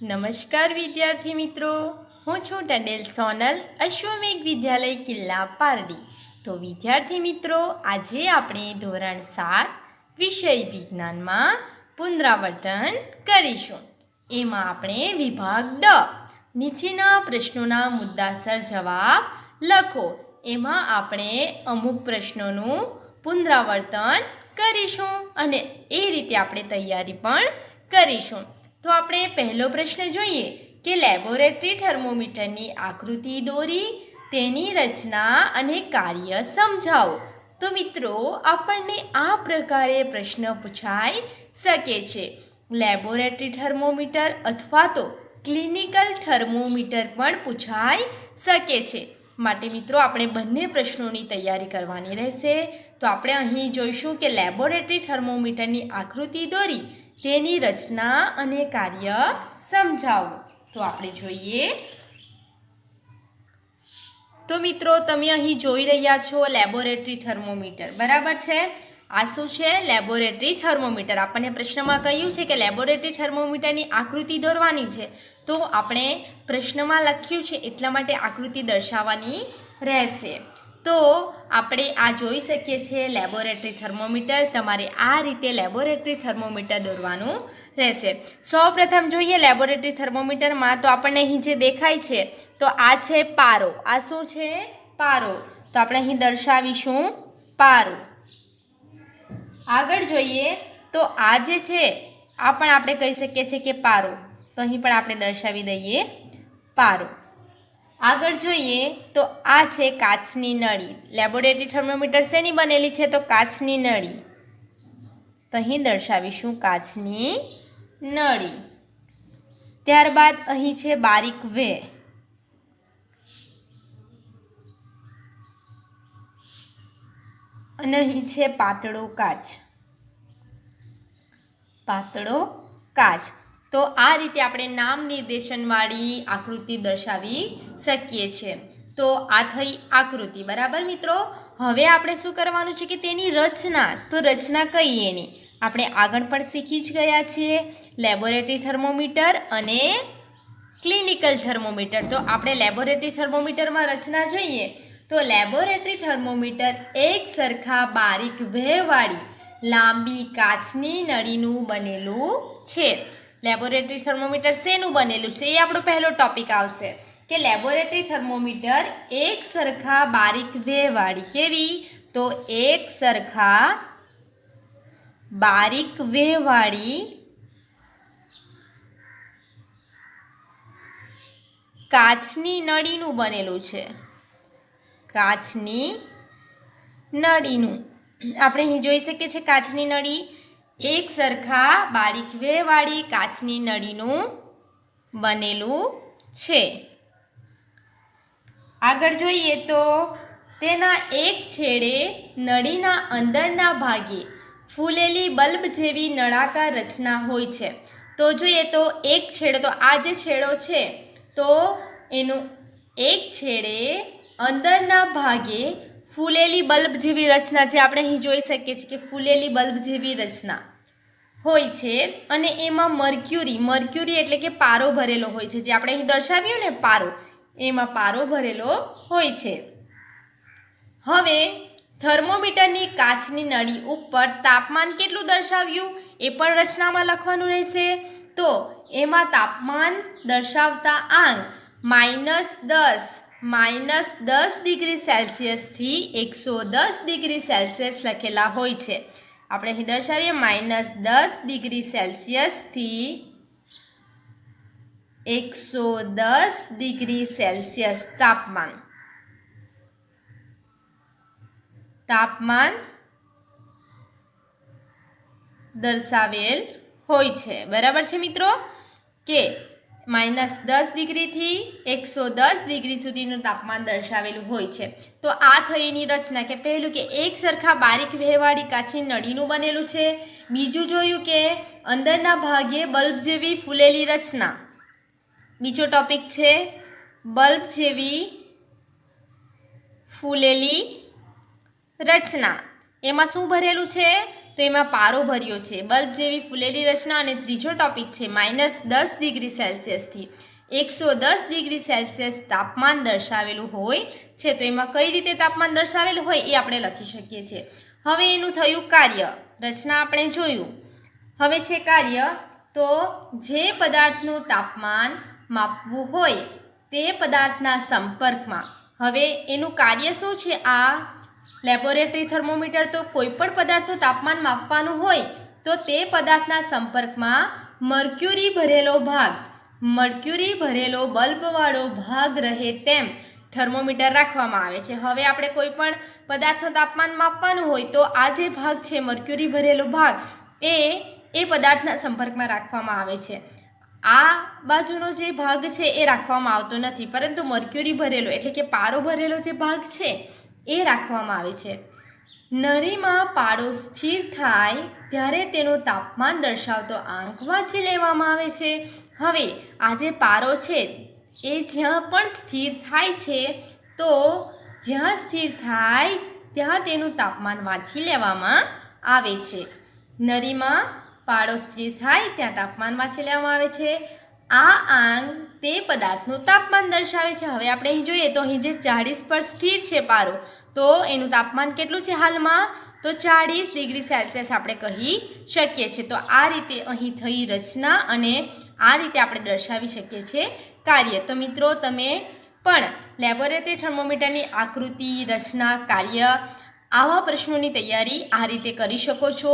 નમસ્કાર વિદ્યાર્થી મિત્રો, હું છું ટંડેલ સોનલ, અશ્વમેઘ વિદ્યાલય કિલ્લા પારડી. તો વિદ્યાર્થી મિત્રો, આજે આપણે ધોરણ 7 વિષય વિજ્ઞાનમાં પુનરાવર્તન કરીશું. એમાં આપણે વિભાગ ડ નીચેના પ્રશ્નોના મુદ્દાસર જવાબ લખો. એમાં આપણે અમુક પ્રશ્નોનું પુનરાવર્તન કરીશું અને એ રીતે આપણે તૈયારી પણ કરીશું. તો આપણે પહેલો પ્રશ્ન જોઈએ કે લેબોરેટરી થર્મોમીટરની આકૃતિ દોરી તેની રચના અને કાર્ય સમજાવો. તો મિત્રો, આપણને આ પ્રકારે પ્રશ્ન પૂછાઈ શકે છે. લેબોરેટરી થર્મોમીટર અથવા તો ક્લિનિકલ થર્મોમીટર પણ પૂછાઈ શકે છે. માટે મિત્રો, આપણે બંને પ્રશ્નોની તૈયારી કરવાની રહેશે. તો આપણે અહીં જોઈશું કે લેબોરેટરી થર્મોમીટરની આકૃતિ દોરી તેની રચના અને કાર્ય સમજાવો. તો આપણે જોઈએ. તો મિત્રો, તમે અહીં જોઈ રહ્યા છો લેબોરેટરી થર્મોમીટર, બરાબર છે. આ શું છે? Laboratory thermometer. આપણને પ્રશ્નમાં કહ્યું છે કે લેબોરેટરી થર્મોમીટરની આકૃતિ દોરવાની છે. તો આપણે પ્રશ્નમાં લખ્યું છે એટલા માટે આકૃતિ દર્શાવવાની રહેશે. તો આપણે આ જોઈ શકીએ છીએ લેબોરેટરી થર્મોમીટર. તમારે આ રીતે લેબોરેટરી થર્મોમીટર દોરવાનું રહેશે. સૌપ્રથમ જોઈએ લેબોરેટરી થર્મોમીટરમાં. તો આપણને અહીં જે દેખાય છે તો આ છે પારો. આ શું છે? પારો. તો આપણે અહીં દર્શાવીશું પારો. આગળ જોઈએ તો આ જે છે આ પણ આપણે કહી શકીએ છીએ કે પારો. તો અહીં પણ આપણે દર્શાવી દઈએ પારો. આગળ જોઈએ તો આ છે કાચની નળી. લેબોરેટરી થર્મોમીટર શેની બનેલી છે? તો કાચની નળી. તો અહીં દર્શાવીશું કાચની નળી. ત્યારબાદ અહીં છે બારીક વે. અને અહીં છે પાતળો કાચ. પાતળો કાચ. તો આ રીતે આપણે નામ નિર્દેશનવાળી આકૃતિ દર્શાવી શકીએ છીએ. તો આ થઈ આકૃતિ, બરાબર મિત્રો. હવે આપણે શું કરવાનું છે કે તેની રચના. તો રચના કઈ એની આપણે આગળ પણ શીખી જ ગયા છીએ. લેબોરેટરી થર્મોમીટર અને ક્લિનિકલ થર્મોમીટર. તો આપણે લેબોરેટરી થર્મોમીટરમાં રચના જોઈએ તો લેબોરેટરી થર્મોમીટર એક સરખા બારીક વેવાળી લાંબી કાચની નળીનું બનેલું છે. લેબોરેટરી થર્મોમીટર શેનું બનેલું છે એ આપણો પહેલો ટોપિક આવશે કે લેબોરેટરી થર્મોમીટર એક સરખા બારીક વેવાળી. કેવી? તો એક સરખા બારીક વેવાળી કાચની નળીનું બનેલું છે. કાચની નળીનું આપણે અહીં જોઈ શકીએ છીએ. કાચની નળી એક સરખા બારીક વેવાળી કાચની નળીનું બનેલું છે. આગળ જોઈએ તો તેના એક છેડે નળીના અંદરના ભાગે ફૂલેલી બલ્બ જેવી નળાકાર રચના હોય છે. તો જોઈએ તો એક છેડો, તો આ જે છેડો છે તો એનું એક છેડે અંદરના ભાગે ફૂલેલી બલ્બ જેવી રચના છે. આપણે અહીં જોઈ શકીએ છીએ કે ફૂલેલી બલ્બ જેવી રચના હોય છે. અને એમાં મર્ક્યુરી એટલે કે પારો ભરેલો હોય છે. જે આપણે અહીં દર્શાવ્યું ને પારો, એમાં પારો ભરેલો હોય છે. હવે થર્મોમીટરની કાચની નળી ઉપર તાપમાન કેટલું દર્શાવ્યું એ પણ રચનામાં લખવાનું રહેશે. તો એમાં તાપમાન દર્શાવતા આંક -10 ડિગ્રી સેલ્સિયસથી 110 ડિગ્રી સેલ્સિયસ લખેલા હોય છે. આપણે અહીં દર્શાવીએ -10 ડિગ્રી સેલ્સિયસથી 110 ડિગ્રી સેલ્સિયસ તાપમાન દર્શાવેલ હોય છે. બરાબર છે મિત્રો કે -10 ડિગ્રીથી 110 ડિગ્રી સુધીનું તાપમાન દર્શાવેલું હોય છે. તો આ થઈ એની રચના કે પહેલું કે એક સરખા બારીક વેવાળી કાચની નળીનું બનેલું છે. બીજું જોયું કે અંદરના ભાગે બલ્બ જેવી ફૂલેલી રચના. બીજો ટોપિક છે બલ્બ જેવી ફૂલેલી રચના. એમાં શું ભરેલું છે? તો એમાં પારો ભર્યો છે, બલ્બ જેવી ફૂલેલી રચના, અને ત્રીજો ટોપિક છે -10 ડિગ્રી સેલ્સિયસથી 110 ડિગ્રી સેલ્સિયસ તાપમાન દર્શાવેલું હોય છે. તો એમાં કઈ રીતે તાપમાન દર્શાવેલું હોય એ આપણે લખી શકીએ છીએ. હવે એનું થયું કાર્ય. રચના આપણે જોયું. હવે છે કાર્ય. તો જે પદાર્થનું તાપમાન માપવું હોય તે પદાર્થના સંપર્કમાં, હવે એનું કાર્ય શું છે? આ લેબોરેટરી થર્મોમીટર તો કોઈ પણ પદાર્થનું તાપમાન માપવાનું હોય તો તે પદાર્થના સંપર્કમાં મર્ક્યુરી ભરેલો બલ્બવાળો ભાગ રહે તેમ થર્મોમીટર રાખવામાં આવે છે. હવે આપણે કોઈ પણ પદાર્થનું તાપમાન માપવાનું હોય તો આ જે ભાગ છે, મર્ક્યુરી ભરેલો ભાગ, એ પદાર્થના સંપર્કમાં રાખવામાં આવે છે. આ બાજુનો જે ભાગ છે એ રાખવામાં આવતો નથી, પરંતુ મર્ક્યુરી ભરેલો એટલે કે પારો ભરેલો જે ભાગ છે એ રાખવામાં આવે છે. નળીમાં પારો સ્થિર થાય ત્યારે તેનું તાપમાન દર્શાવતો આંક વાંચી લેવામાં આવે છે. હવે આ જે પારો છે એ જ્યાં પણ સ્થિર થાય છે, તો જ્યાં સ્થિર થાય ત્યાં તેનું તાપમાન વાંચી લેવામાં આવે છે. નળીમાં પારો સ્થિર થાય ત્યાં તાપમાન વાંચી લેવામાં આવે છે. આ આંક તે પદાર્થનું તાપમાન દર્શાવે છે. હવે આપણે અહીં જોઈએ તો અહીં જે 40 પર સ્થિર છે પારો, તો એનું તાપમાન કેટલું છે હાલમાં? તો 40 ડિગ્રી સેલ્સિયસ આપણે કહી શકીએ છીએ. તો આ રીતે અહીં થઈ રચના, અને આ રીતે આપણે દર્શાવી શકીએ છીએ કાર્ય. તો મિત્રો, તમે પણ લેબોરેટરી થર્મોમીટરની આકૃતિ, રચના, કાર્ય આવા પ્રશ્નોની તૈયારી આ રીતે કરી શકો છો.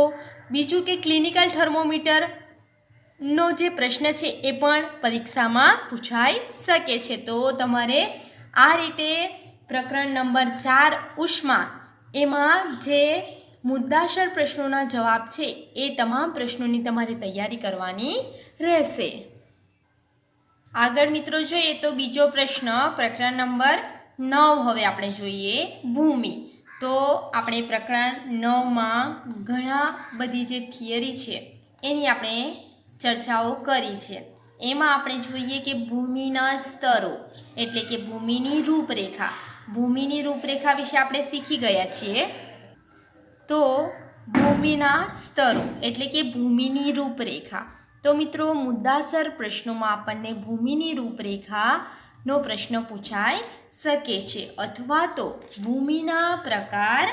બીજું કે ક્લિનિકલ થર્મોમીટરનો જે પ્રશ્ન છે એ પણ પરીક્ષામાં પૂછાઈ શકે છે. તો તમારે આ રીતે પ્રકરણ નંબર 4 ઉષ્મા, એમાં જે મુદ્દાસર પ્રશ્નોના જવાબ છે એ તમામ પ્રશ્નોની તમારે તૈયારી કરવાની રહેશે. આગળ મિત્રો જોઈએ તો બીજો પ્રશ્ન, પ્રકરણ નંબર 9 હવે આપણે જોઈએ ભૂમિ. તો આપણે પ્રકરણ 9માં ઘણા બધી જે થિયરી છે એની આપણે ચર્ચાઓ કરી છે. એમાં આપણે જોઈએ કે ભૂમિના સ્તરો એટલે કે ભૂમિની રૂપરેખા. ભૂમિની રૂપરેખા વિશે આપણે શીખી ગયા છીએ. તો ભૂમિના સ્તરો એટલે કે ભૂમિની રૂપરેખા. તો મિત્રો, મુદ્દાસર પ્રશ્નોમાં આપણને ભૂમિની રૂપરેખાનો પ્રશ્ન પૂછાઈ શકે છે, અથવા તો ભૂમિના પ્રકાર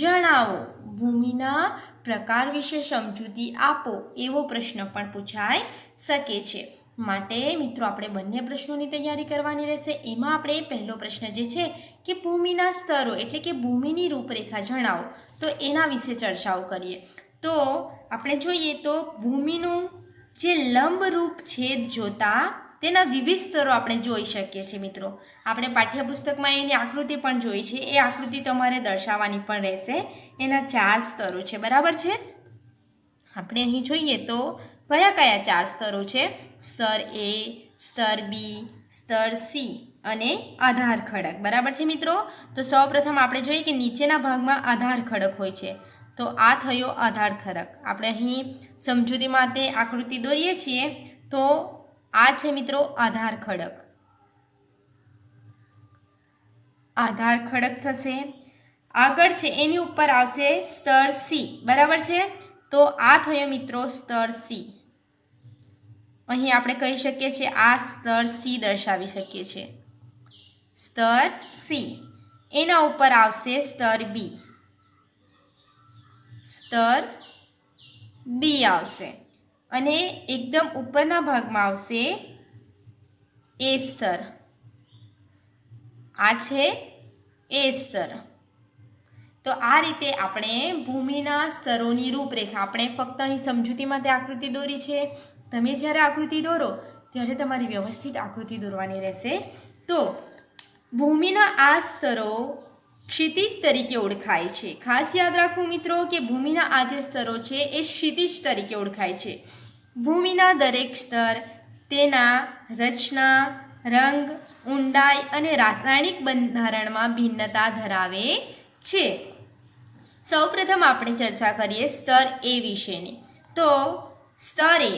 જણાવો, ભૂમિના પ્રકાર વિશે સમજૂતી આપો, એવો પ્રશ્ન પણ પૂછાઈ શકે છે. માટે મિત્રો, આપણે બંને પ્રશ્નોની તૈયારી કરવાની રહેશે. એમાં આપણે પહેલો પ્રશ્ન જે છે કે ભૂમિના સ્તરો એટલે કે ભૂમિની રૂપરેખા જણાવો, તો એના વિશે ચર્ચાઓ કરીએ. તો આપણે જોઈએ તો ભૂમિનું જે લંબરૂપ છેદ જોતા તેના વિવિધ સ્તરો આપણે જોઈ શકીએ છીએ. મિત્રો, આપણે પાઠ્યપુસ્તકમાં એની આકૃતિ પણ જોઈ છે, એ આકૃતિ તમારે દર્શાવવાની પણ રહેશે. એના 4 સ્તરો છે, બરાબર છે. આપણે અહીં જોઈએ તો કયા કયા 4 સ્તરો છે? સ્તર A, સ્તર B, સ્તર C અને આધાર ખડક, બરાબર છે મિત્રો. તો સૌપ્રથમ આપણે જોઈએ કે નીચેના ભાગમાં આધાર ખડક હોય છે. તો આ થયો આધાર ખડક. આપણે અહીં સમજૂતી માટે આકૃતિ દોરીએ છીએ. તો આ છે મિત્રો આધાર ખડક. આધાર ખડક થશે. આગળ છે એની ઉપર આવશે સ્તર C, બરાબર છે. તો આ થયો મિત્રો સ્તર C. અહીં આપણે કહી શકીએ છીએ આ સ્તર C દર્શાવી શકીએ છીએ. સ્તર C. એના ઉપર આવશે સ્તર B. સ્તર B આવશે. અને એકદમ ઉપરના ભાગમાં આવશે A સ્તર. આ છે A સ્તર. તો આ રીતે આપણે ભૂમિના સ્તરોની રૂપરેખા, આપણે ફક્ત અહીં સમજૂતી માટે આકૃતિ દોરી છે. તમે જ્યારે આકૃતિ દોરો ત્યારે તમારી વ્યવસ્થિત આકૃતિ દોરવાની રહેશે. તો ભૂમિના આ સ્તરો ક્ષિતિજ તરીકે ઓળખાય છે. ખાસ યાદ રાખવું મિત્રો કે ભૂમિના આ જે સ્તરો છે એ ક્ષિતિજ તરીકે ઓળખાય છે. ભૂમિના દરેક સ્તર તેના રચના, રંગ, ઊંડાઈ અને રાસાયણિક બંધારણમાં ભિન્નતા ધરાવે છે. સૌપ્રથમ આપણે ચર્ચા કરીએ સ્તર A વિશેની. તો સ્તર A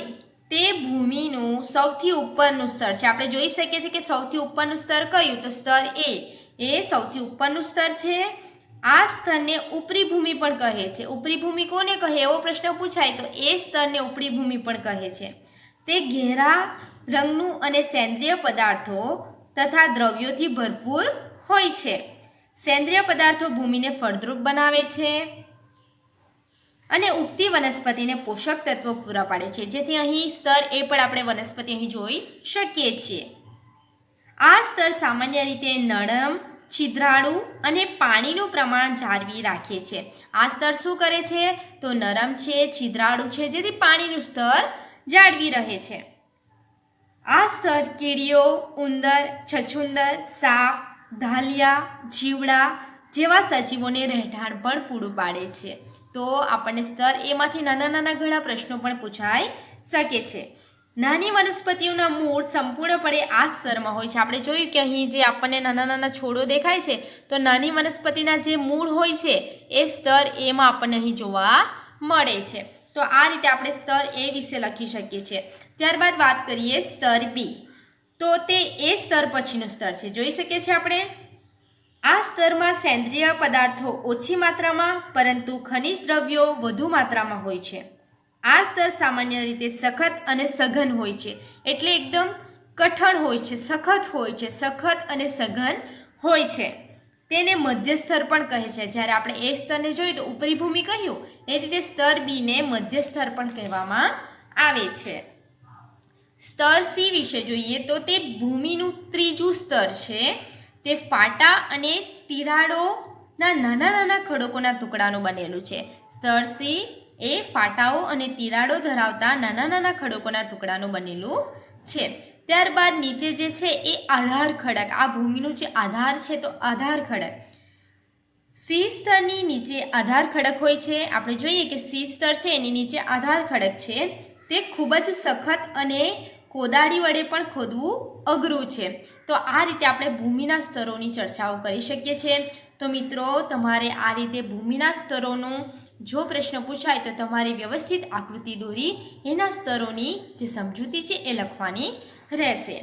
તે ભૂમિનું સૌથી ઉપરનું સ્તર છે. આપણે જોઈ શકીએ છીએ કે સૌથી ઉપરનું સ્તર કયું? તો સ્તર A એ સૌથી ઉપરનું સ્તર છે. આ સ્તરને ઉપરી ભૂમિ પણ કહે છે. ઉપરી ભૂમિ કોને કહે એવો પ્રશ્ન પૂછાય તો એ સ્તરને ઉપરી ભૂમિ પણ કહે છે. તે ઘેરા રંગનું અને સેન્દ્રિય પદાર્થો તથા દ્રવ્યોથી ભરપૂર હોય છે. સેન્દ્રિય પદાર્થો ભૂમિને ફળદ્રુપ બનાવે છે અને ઉગતી વનસ્પતિને પોષક તત્વો પૂરા પાડે છે. જેથી અહીં સ્તર એ પણ આપણે વનસ્પતિ અહીં જોઈ શકીએ છીએ. આ સ્તર સામાન્ય રીતે નરમ, છિદ્રાળુ અને પાણીનું પ્રમાણ જાળવી રાખે છે. આ સ્તર શું કરે છે તો નરમ છે, છિદ્રાળુ છે, જેથી પાણીનું સ્તર જાળવી રહે છે. આ સ્તર કીડીઓ, ઉંદર, છછુંદર, સાપ, ધાલિયા, જીવડા જેવા સજીવોને રહેઠાણ પણ પૂરું પાડે છે. તો આપણને સ્તર એમાંથી નાના નાના ઘણા પ્રશ્નો પણ પૂછાઈ શકે છે. નાની વનસ્પતિઓના મૂળ સંપૂર્ણપણે આ સ્તરમાં હોય છે. આપણે જોયું કે અહીં જે આપણને નાના નાના છોડો દેખાય છે તો નાની વનસ્પતિના જે મૂળ હોય છે એ સ્તર એમાં આપણને અહીં જોવા મળે છે. તો આ રીતે આપણે સ્તર એ વિશે લખી શકીએ છીએ. ત્યારબાદ વાત કરીએ સ્તર બી. તો તે એ સ્તર પછીનું સ્તર છે. જોઈ શકીએ છીએ આપણે આ સ્તરમાં સેન્દ્રિય પદાર્થો ઓછી માત્રામાં પરંતુ ખનિજ દ્રવ્યો વધુ માત્રામાં હોય છે. આ સ્તર સામાન્ય રીતે સખત અને સઘન હોય છે. એટલે એકદમ કઠણ હોય છે, સખત હોય છે, સખત અને સઘન હોય છે. તેને મધ્ય સ્તર પણ કહે છે. જ્યારે આપણે એ સ્તરને જોયું તો ઉપરી ભૂમિ કહ્યું એ રીતે સ્તર બીને મધ્ય સ્તર પણ કહેવામાં આવે છે. સ્તર સી વિશે જોઈએ તો તે ભૂમિનું ત્રીજું સ્તર છે. તે ફાટા અને તિરાડોના નાના નાના ખડકોના ટુકડાનું બનેલું છે. સ્તર સી એ ફાટાઓ અને તિરાડો ધરાવતા નાના નાના ખડકોના ટુકડાનું બનેલું છે. ત્યારબાદ નીચે જે છે એ આધાર ખડક, આ ભૂમિનું જે આધાર છે તો આધાર ખડક. સી સ્તરની નીચે આધાર ખડક હોય છે. આપણે જોઈએ કે સી સ્તર છે એની નીચે આધાર ખડક છે. તે ખૂબ જ સખત અને કોદાળી વડે પણ ખોદવું અઘરું છે. તો આ રીતે આપણે ભૂમિના સ્તરોની ચર્ચાઓ કરી શકીએ છીએ. તો મિત્રો તમારે આ રીતે ભૂમિના સ્તરોનું જો પ્રશ્ન પૂછાય તો તમારે વ્યવસ્થિત આકૃતિ દોરી એના સ્તરોની જે સમજૂતી છે એ લખવાની રહેશે.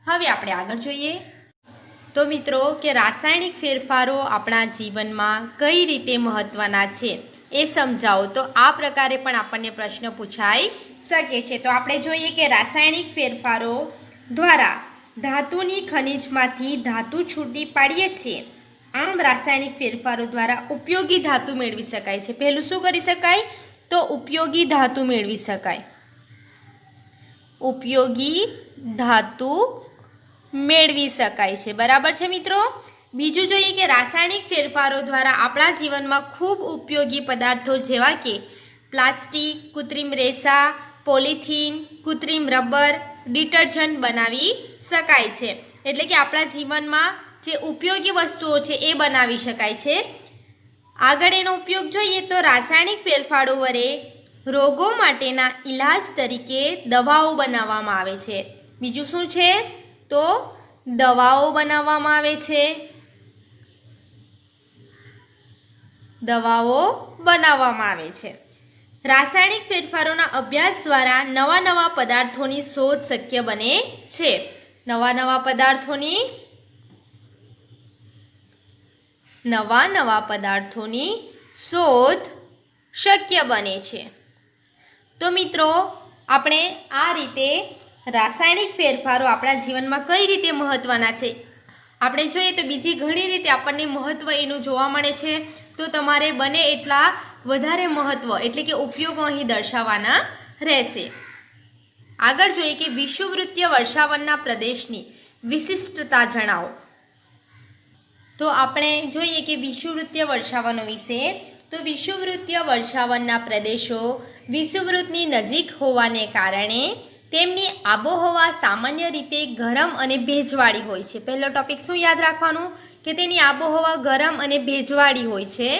હવે આપણે આગળ જોઈએ તો મિત્રો કે રાસાયણિક ફેરફારો આપણા જીવનમાં કઈ રીતે મહત્ત્વના છે એ સમજાવો. તો આ પ્રકારે પણ આપણને પ્રશ્ન પૂછાઈ શકે છે. તો આપણે જોઈએ કે રાસાયણિક ફેરફારો દ્વારા ધાતુની ખનિજમાંથી ધાતુ છૂટી પાડીએ છીએ. આમ રાસાયણિક ફેરફારો દ્વારા ઉપયોગી ધાતુ મેળવી શકાય છે. પહેલું શું કરી શકાય તો ઉપયોગી ધાતુ મેળવી શકાય. ઉપયોગી ધાતુ મેળવી શકાય છે. બરાબર છે મિત્રો. બીજું જોઈએ કે રાસાયણિક ફેરફારો દ્વારા આપણા જીવનમાં ખૂબ ઉપયોગી પદાર્થો જેવા કે પ્લાસ્ટિક, કૃત્રિમ રેસા, પોલિથીન, કૃત્રિમ રબર, ડિટર્જન્ટ બનાવી શકાય છે. એટલે કે આપણા જીવનમાં જે ઉપયોગી વસ્તુઓ છે એ બનાવી શકાય છે. આગળ એનો ઉપયોગ જોઈએ તો રાસાયણિક ફેરફારો વડે રોગો માટેના ઈલાજ તરીકે દવાઓ બનાવવામાં આવે છે. બીજું શું છે તો દવાઓ બનાવવામાં આવે છે. દવાઓ બનાવવામાં આવે છે. રાસાયણિક ફેરફારોના અભ્યાસ દ્વારા નવા નવા પદાર્થોની શોધ શક્ય બને છે. નવા નવા પદાર્થોની શોધ શક્ય બને છે. તો મિત્રો આપણે આ રીતે રાસાયણિક ફેરફારો આપણા જીવનમાં કઈ રીતે મહત્ત્વના છે આપણે જોઈએ તો બીજી ઘણી રીતે આપણને મહત્ત્વ એનું જોવા મળે છે. તો તમારે બને એટલા વધારે મહત્ત્વ એટલે કે ઉપયોગો અહીં દર્શાવવાના રહેશે. આગળ જોઈએ કે વિષુવવૃત્તીય વર્ષાવનના પ્રદેશની વિશિષ્ટતા જણાવો. તો આપણે જોઈએ કે વિષુવવૃત્તીય વર્ષાવનો વિશે. તો વિષુવવૃત્તીય વર્ષાવનના પ્રદેશો વિષુવવૃત્તની નજીક હોવાને કારણે તેમની આબોહવા સામાન્ય રીતે ગરમ અને ભેજવાળી હોય છે. પહેલો ટોપિક શું યાદ રાખવાનું કે તેની આબોહવા ગરમ અને ભેજવાળી હોય છે.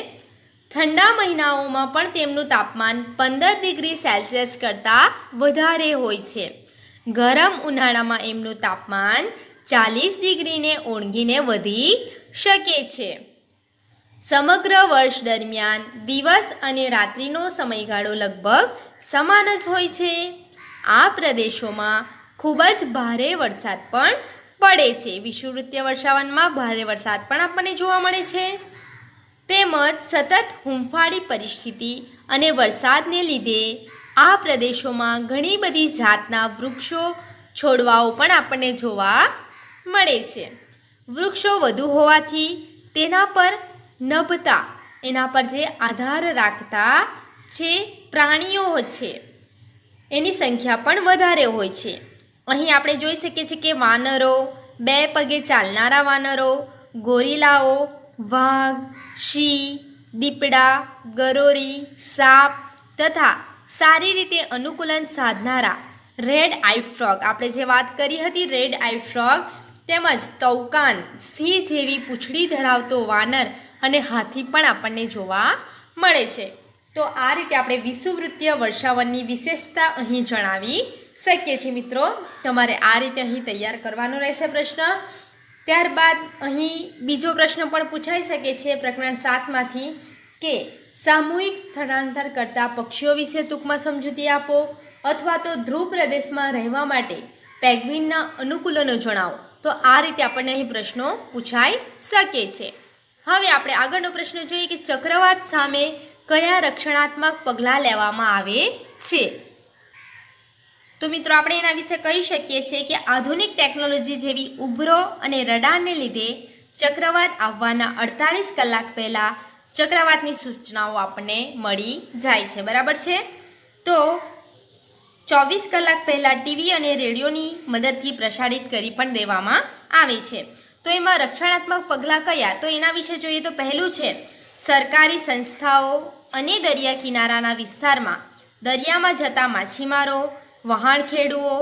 ઠંડા મહિનાઓમાં પણ તેમનું તાપમાન 15 ડિગ્રી સેલ્સિયસ કરતાં વધારે હોય છે. ગરમ ઉનાળામાં એમનું તાપમાન 40 ડિગ્રીને ઓળંગીને વધી શકે છે. સમગ્ર વર્ષ દરમિયાન દિવસ અને રાત્રિનો સમયગાળો લગભગ સમાન જ હોય છે. આ પ્રદેશોમાં ખૂબ જ ભારે વરસાદ પણ પડે છે. વિષુવવૃત્તીય વર્ષાવનમાં ભારે વરસાદ પણ આપણને જોવા મળે છે. તેમજ સતત હૂંફાળી પરિસ્થિતિ અને વરસાદને લીધે આ પ્રદેશોમાં ઘણી બધી જાતના વૃક્ષો છોડવાઓ પણ આપણને જોવા મળે છે. વૃક્ષો વધુ હોવાથી તેના પર નભતા એના પર જે આધાર રાખતા જે પ્રાણીઓ છે એની સંખ્યા પણ વધારે હોય છે. અહીં આપણે જોઈ શકીએ છીએ કે વાનરો, 2 પગે ચાલનારા વાનરો, ગોરીલાઓ, વાઘ, સિંહ, દીપડા, ગરોરી, સાપ તથા સારી રીતે અનુકૂલન સાધનારા રેડ આઈ ફ્રોગ, આપણે જે વાત કરી હતી રેડ આઈ ફ્રોગ, તેમજ તૌકાન, સિંહ જેવી પૂંછડી ધરાવતો વાનર અને હાથી પણ આપણને જોવા મળે છે. તો આ રીતે આપણે વિષુવવૃત્તીય વર્ષાવનની વિશેષતા અહીં જણાવી શકીએ છીએ. મિત્રો, તમારે આ રીતે અહીં તૈયાર કરવાનો રહેશે પ્રશ્ન. ત્યારબાદ અહીં બીજો પ્રશ્ન પણ પૂછાઈ શકે છે પ્રકરણ 7માંથી કે સામૂહિક સ્થળાંતર કરતા પક્ષીઓ વિશે ટૂંકમાં સમજૂતી આપો, અથવા તો ધ્રુવ પ્રદેશમાં રહેવા માટે પેંગ્વિનના અનુકૂલનો જણાવો. તો આ રીતે આપણને અહીં પ્રશ્નો પૂછાઈ શકે છે. હવે આપણે આગળનો પ્રશ્ન જોઈએ કે ચક્રવાત સામે કયા રક્ષણાત્મક પગલાં લેવામાં આવે છે. તો મિત્રો, આપણે એના વિશે કહી શકીએ છીએ કે આધુનિક ટેકનોલોજી જેવી ઉભરો અને રડારને લીધે ચક્રવાત આવવાના 48 કલાક પહેલાં ચક્રવાતની સૂચનાઓ આપણને મળી જાય છે. બરાબર છે. તો 24 કલાક પહેલાં ટીવી અને રેડિયોની મદદથી પ્રસારિત કરી પણ દેવામાં આવે છે. તો એમાં રક્ષણાત્મક પગલાં કયા? તો એના વિશે જોઈએ તો પહેલું છે સરકારી સંસ્થાઓ અને દરિયા કિનારાના વિસ્તારમાં દરિયામાં જતા માછીમારો, વહાણખેડુઓ,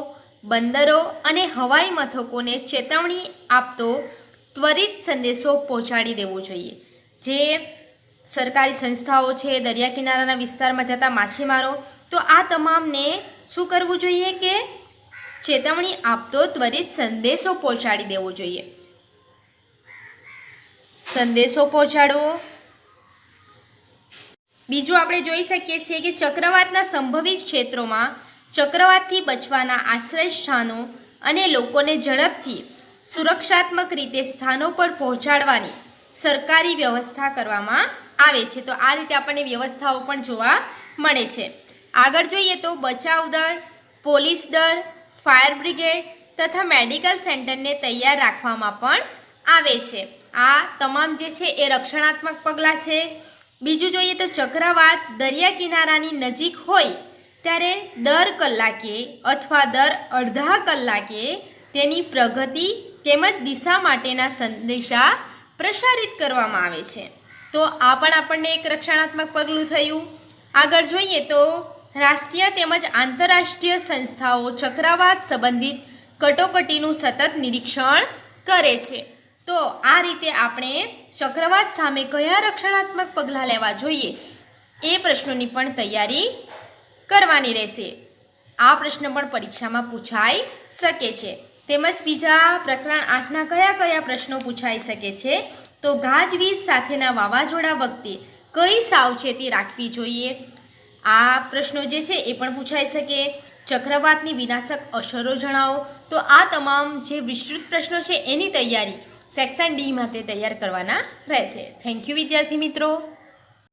બંદરો અને હવાઈ મથકોને ચેતવણી આપતો ત્વરિત સંદેશો પહોંચાડી દેવો જોઈએ. જે સરકારી સંસ્થાઓ છે, દરિયા કિનારાના વિસ્તારમાં જતા માછીમારો, તો આ તમામને શું કરવું જોઈએ કે ચેતવણી આપતો ત્વરિત સંદેશો પહોંચાડી દેવો જોઈએ. સંદેશો પહોંચાડવો. બીજું આપણે જોઈ શકીએ છીએ કે ચક્રવાતના સંભવિત ક્ષેત્રોમાં ચક્રવાતથી બચવાના આશ્રય સ્થાનો અને લોકોને ઝડપથી સુરક્ષાત્મક રીતે સ્થાનો પર પહોંચાડવાની સરકારી વ્યવસ્થા કરવામાં આવે છે. તો આ રીતે આપણને વ્યવસ્થાઓ પણ જોવા મળે છે. આગળ જોઈએ તો બચાવ દળ, પોલીસ દળ, ફાયર બ્રિગેડ તથા મેડિકલ સેન્ટરને તૈયાર રાખવામાં પણ આવે છે. આ તમામ જે છે એ રક્ષણાત્મક પગલાં છે. બીજું જોઈએ તો ચક્રવાત દરિયા કિનારાની નજીક હોય ત્યારે દર કલાકે અથવા દર અડધા કલાકે તેની પ્રગતિ તેમજ દિશા માટેના સંદેશા પ્રસારિત કરવામાં આવે છે. તો આ પણ આપણને એક રક્ષણાત્મક પગલું થયું. આગળ જોઈએ તો રાષ્ટ્રીય તેમજ આંતરરાષ્ટ્રીય સંસ્થાઓ ચક્રવાત સંબંધિત કટોકટીનું સતત નિરીક્ષણ કરે છે. તો આ રીતે આપણે ચક્રવાત સામે કયા રક્ષણાત્મક પગલાં લેવા જોઈએ એ પ્રશ્નોની પણ તૈયારી કરવાની રહેશે. આ પ્રશ્ન પણ પરીક્ષામાં પૂછાઈ શકે છે. તેમજ બીજા પ્રકરણ 8ના કયા કયા પ્રશ્નો પૂછાઈ શકે છે? તો ગાજવીજ સાથેના વાવાઝોડા વખતે કઈ સાવચેતી રાખવી જોઈએ? આ પ્રશ્નો જે છે એ પણ પૂછાઈ શકે. ચક્રવાતની વિનાશક અસરો જણાવો. તો આ તમામ જે વિસ્તૃત પ્રશ્નો છે એની તૈયારી સેક્શન ડી માટે તૈયાર કરવાના રહેશે. થેન્ક યુ વિદ્યાર્થી મિત્રો.